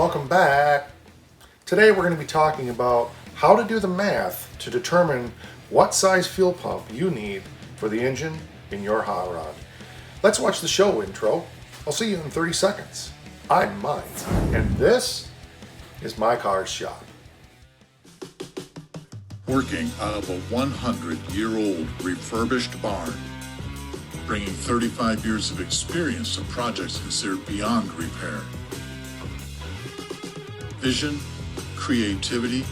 welcome back. Today we're going to be talking about how to do the math to determine what size fuel pump you need for the engine in your hot rod. Let's watch the show intro. I'll see you in 30 seconds. I'm Mines, and this is My Car's Shop. Working out of a 100-year-old refurbished barn, bringing 35 years of experience to projects considered beyond repair. Vision, creativity,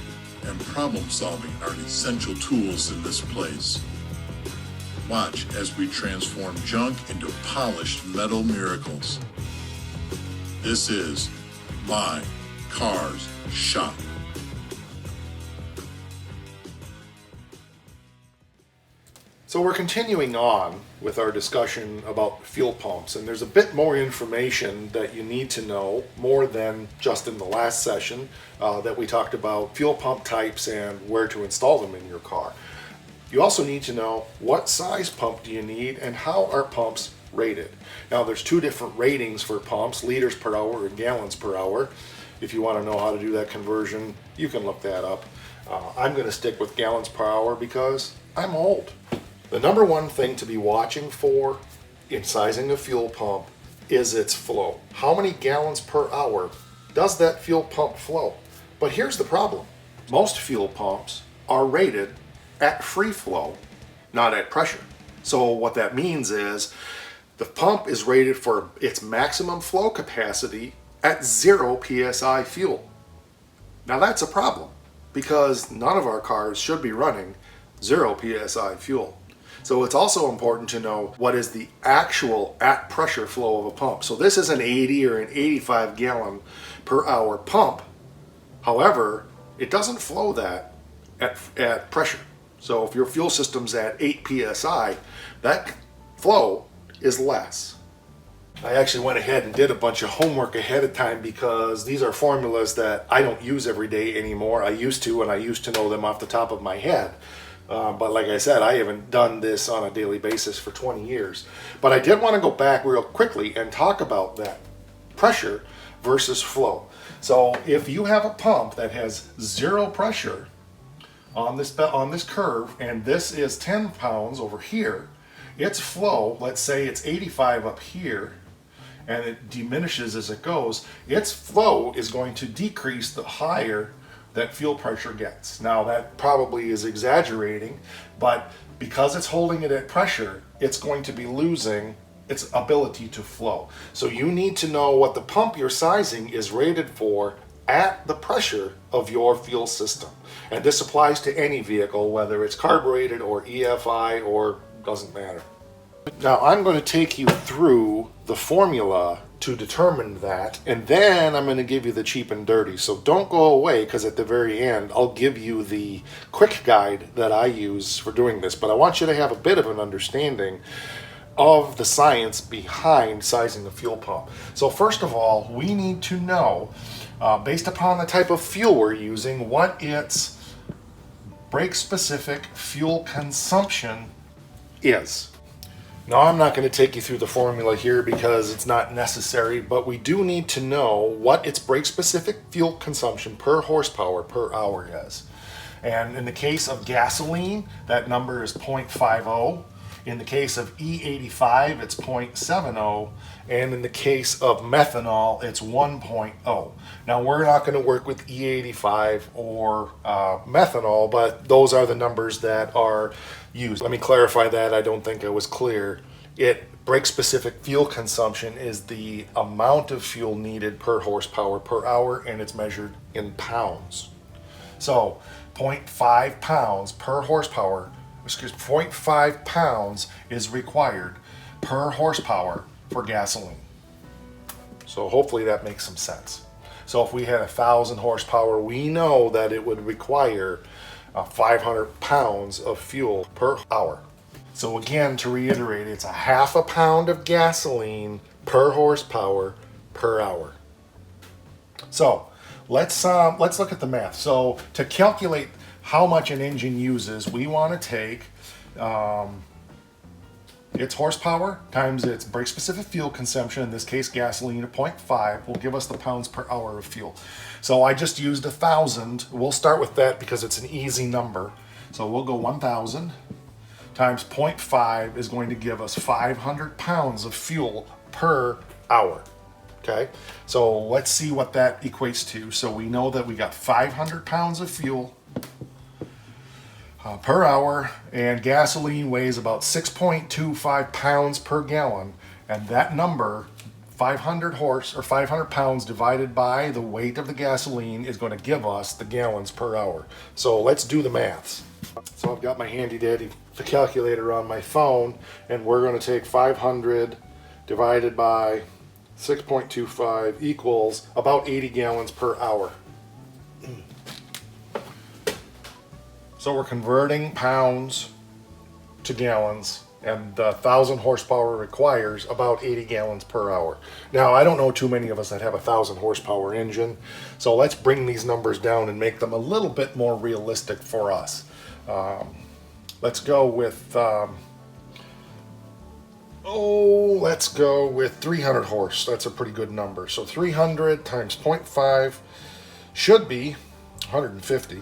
and problem solving are essential tools in this place. Watch as we transform junk into polished metal miracles. This is My Car's Shop. So we're continuing on with our discussion about fuel pumps, and there's a bit more information that you need to know, more than just in the last session that we talked about fuel pump types and where to install them in your car. You also need to know what size pump do you need and how are pumps rated. Now there's two different ratings for pumps, liters per hour and gallons per hour. If you want to know how to do that conversion, you can look that up. I'm going to stick with gallons per hour because I'm old. The number one thing to be watching for in sizing a fuel pump is its flow. How many gallons per hour does that fuel pump flow? But here's the problem. Most fuel pumps are rated at free flow, not at pressure. So what that means is the pump is rated for its maximum flow capacity at 0 psi fuel. Now that's a problem because none of our cars should be running 0 psi fuel. So it's also important to know what is the actual at pressure flow of a pump. So this is an 80 or an 85 gallon per hour pump. However, it doesn't flow that at pressure. So if your fuel system's at 8 psi, that flow is less. I actually went ahead and did a bunch of homework ahead of time because these are formulas that I don't use every day anymore. I used to, and I used to know them off the top of my head. But like I said, I haven't done this on a daily basis for 20 years. But I did want to go back real quickly and talk about that pressure versus flow. So if you have a pump that has 0 pressure on this curve, and this is 10 pounds over here, its flow, let's say it's 85 up here, and it diminishes as it goes, its flow is going to decrease the higher that fuel pressure gets. Now that probably is exaggerating, but because it's holding it at pressure, it's going to be losing its ability to flow. So you need to know what the pump you're sizing is rated for at the pressure of your fuel system. And this applies to any vehicle, whether it's carbureted or EFI or doesn't matter. Now I'm going to take you through the formula to determine that, and then I'm going to give you the cheap and dirty. So don't go away, because at the very end I'll give you the quick guide that I use for doing this. But I want you to have a bit of an understanding of the science behind sizing a fuel pump. So first of all, we need to know, based upon the type of fuel we're using, what its brake-specific fuel consumption is. Now, I'm not going to take you through the formula here because it's not necessary, but we do need to know what its brake-specific fuel consumption per horsepower per hour is. And in the case of gasoline, that number is 0.50. In the case of E85, it's 0.70. And in the case of methanol, it's 1.0. Now, we're not going to work with E85 or methanol, but those are the numbers that are used. Let me clarify that. I don't think I was clear. Brake-specific fuel consumption is the amount of fuel needed per horsepower per hour, and it's measured in pounds. So 0.5 pounds per horsepower, 0.5 pounds is required per horsepower for gasoline. So hopefully that makes some sense. So if we had 1,000 horsepower, we know that it would require 500 pounds of fuel per hour. So again, to reiterate, it's 0.5 pound of gasoline per horsepower per hour. So let's look at the math. So to calculate how much an engine uses, we want to take its horsepower times its brake specific fuel consumption, in this case gasoline at 0.5, will give us the pounds per hour of fuel. So I just used 1,000. We'll start with that because it's an easy number. So we'll go 1,000 times 0.5 is going to give us 500 pounds of fuel per hour. Okay, so let's see what that equates to. So we know that we got 500 pounds of fuel per hour, and gasoline weighs about 6.25 pounds per gallon, and that number, 500 pounds divided by the weight of the gasoline, is going to give us the gallons per hour. So let's do the maths. So I've got my handy dandy calculator on my phone, and we're going to take 500 divided by 6.25 equals about 80 gallons per hour. So we're converting pounds to gallons, and 1,000 horsepower requires about 80 gallons per hour. Now, I don't know too many of us that have 1,000 horsepower engine, so let's bring these numbers down and make them a little bit more realistic for us. Let's go with let's go with 300 horse. That's a pretty good number. So 300 times 0.5 should be 150.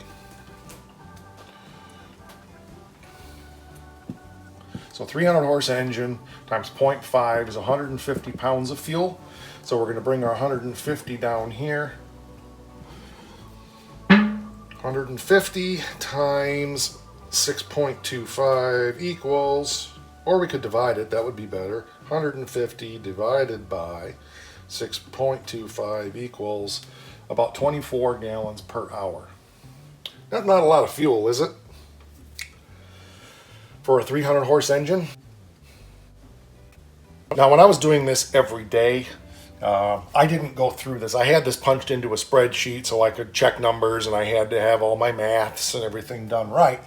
So 300 horse engine times 0.5 is 150 pounds of fuel. So we're going to bring our 150 down here. 150 times 6.25 equals, or we could divide it, that would be better. 150 divided by 6.25 equals about 24 gallons per hour. That's not a lot of fuel, is it? For a 300 horse engine? Now, when I was doing this every day, I didn't go through this. I had this punched into a spreadsheet so I could check numbers, and I had to have all my maths and everything done right.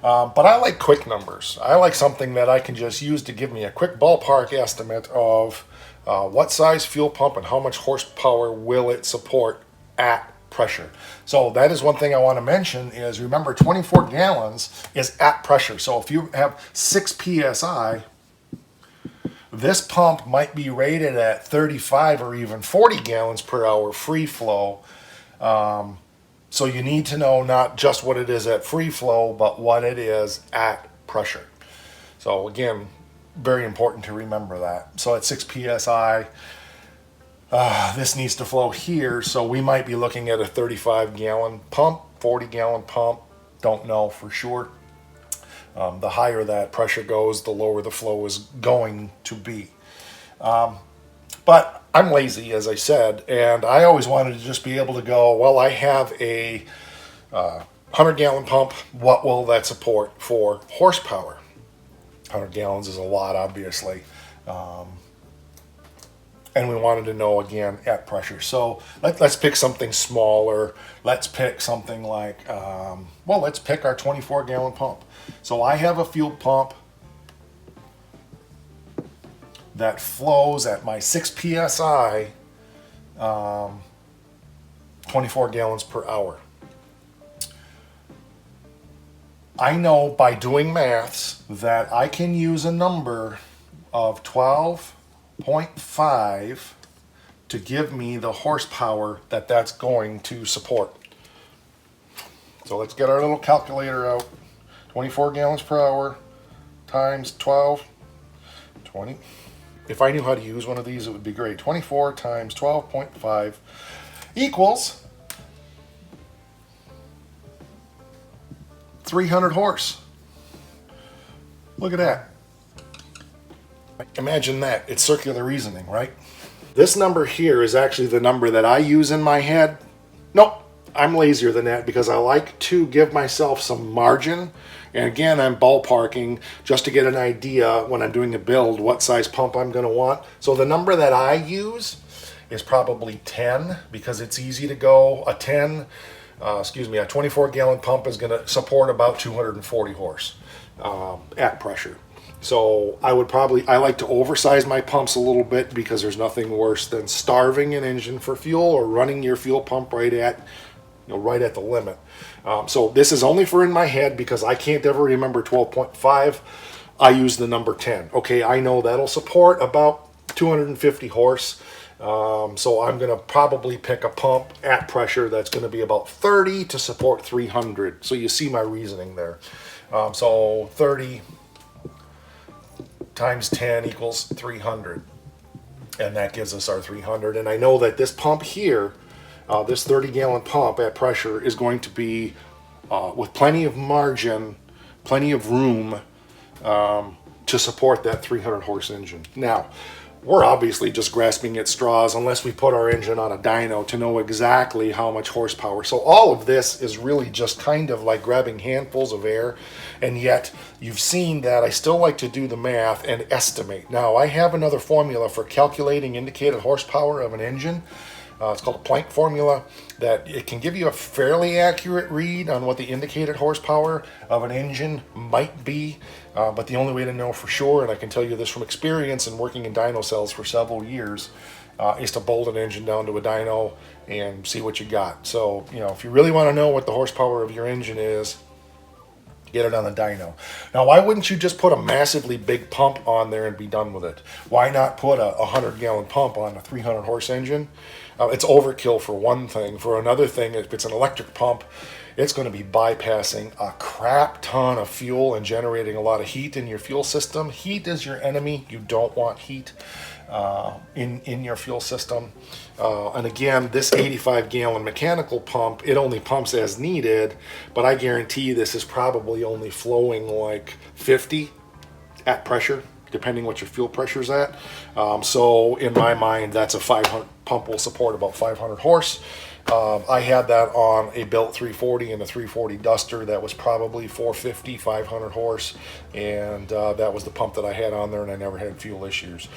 But I like quick numbers. I like something that I can just use to give me a quick ballpark estimate of what size fuel pump and how much horsepower will it support at pressure. So that is one thing I want to mention is, remember, 24 gallons is at pressure. So if you have 6 psi, this pump might be rated at 35 or even 40 gallons per hour free flow. So you need to know not just what it is at free flow, but what it is at pressure. So again, very important to remember that. So at 6 psi, this needs to flow here. So we might be looking at a 35 gallon pump, 40 gallon pump. Don't know for sure. The higher that pressure goes, the lower the flow is going to be. But I'm lazy, as I said, and I always wanted to just be able to go, well, I have a 100-gallon pump. What will that support for horsepower? 100 gallons is a lot, obviously. And we wanted to know, again, at pressure. So let's pick something smaller. Let's pick something like, let's pick our 24-gallon pump. So I have a fuel pump that flows at my 6 psi, 24 gallons per hour. I know by doing maths that I can use a number of 12.5 to give me the horsepower that that's going to support. So let's get our little calculator out. 24 gallons per hour times 12, 20. If I knew how to use one of these, it would be great. 24 times 12.5 equals 300 horse. Look at that. Imagine that. It's circular reasoning, right? This number here is actually the number that I use in my head. Nope, I'm lazier than that because I like to give myself some margin. And again, I'm ballparking just to get an idea when I'm doing a build what size pump I'm going to want. So the number that I use is probably 10 because it's easy to go. A 24-gallon pump is going to support about 240 horse at pressure. So I like to oversize my pumps a little bit because there's nothing worse than starving an engine for fuel or running your fuel pump right at the limit. So this is only for in my head because I can't ever remember 12.5. I use the number 10. Okay, I know that'll support about 250 horse. So I'm going to probably pick a pump at pressure that's going to be about 30 to support 300. So you see my reasoning there. So 30 times 10 equals 300. And that gives us our 300. And I know that this pump here, this 30-gallon pump at pressure is going to be with plenty of margin, plenty of room to support that 300 horse engine. Now, we're obviously just grasping at straws unless we put our engine on a dyno to know exactly how much horsepower. So all of this is really just kind of like grabbing handfuls of air, and yet you've seen that I still like to do the math and estimate. Now, I have another formula for calculating indicated horsepower of an engine. It's called a Planck formula, that it can give you a fairly accurate read on what the indicated horsepower of an engine might be, but the only way to know for sure, and I can tell you this from experience and working in dyno cells for several years, is to bolt an engine down to a dyno and see what you got. So, if you really want to know what the horsepower of your engine is, get it on a dyno. Now, why wouldn't you just put a massively big pump on there and be done with it? Why not put a 100-gallon pump on a 300 horse engine? It's overkill for one thing. For another thing, if it's an electric pump, it's going to be bypassing a crap ton of fuel and generating a lot of heat in your fuel system. Heat is your enemy. You don't want heat in your fuel system. And again, this 85-gallon mechanical pump, it only pumps as needed, but I guarantee this is probably only flowing like 50 at pressure, depending what your fuel pressure's at. So in my mind, that's a 500 pump will support about 500 horse. I had that on a built 340 and a 340 Duster that was probably 450, 500 horse, and that was the pump that I had on there, and I never had fuel issues.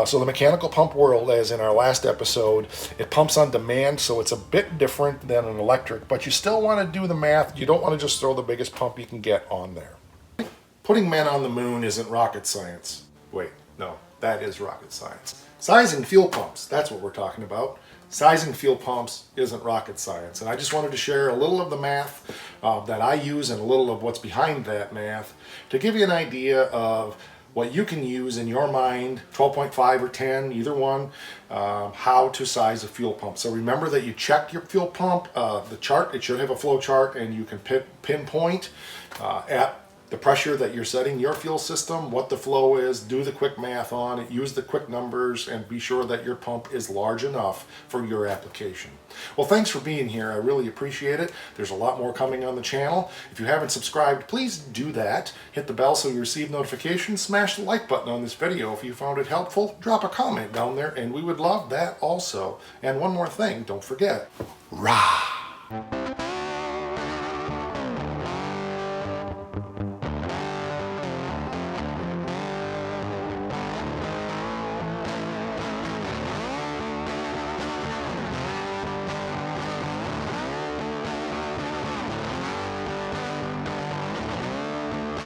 So the mechanical pump world, as in our last episode, it pumps on demand, so it's a bit different than an electric, but you still want to do the math. You don't want to just throw the biggest pump you can get on there. Putting men on the moon isn't rocket science. Wait, no, that is rocket science. Sizing fuel pumps, that's what we're talking about. Sizing fuel pumps isn't rocket science. And I just wanted to share a little of the math that I use and a little of what's behind that math to give you an idea of what you can use in your mind, 12.5 or 10, either one, how to size a fuel pump. So remember that you check your fuel pump, the chart, it should have a flow chart, and you can pinpoint at the pressure that you're setting your fuel system, what the flow is, do the quick math on it, use the quick numbers, and be sure that your pump is large enough for your application. Well, thanks for being here. I really appreciate it. There's a lot more coming on the channel. If you haven't subscribed, please do that. Hit the bell so you receive notifications. Smash the like button on this video if you found it helpful. Drop a comment down there, and we would love that also. And one more thing, don't forget, rah!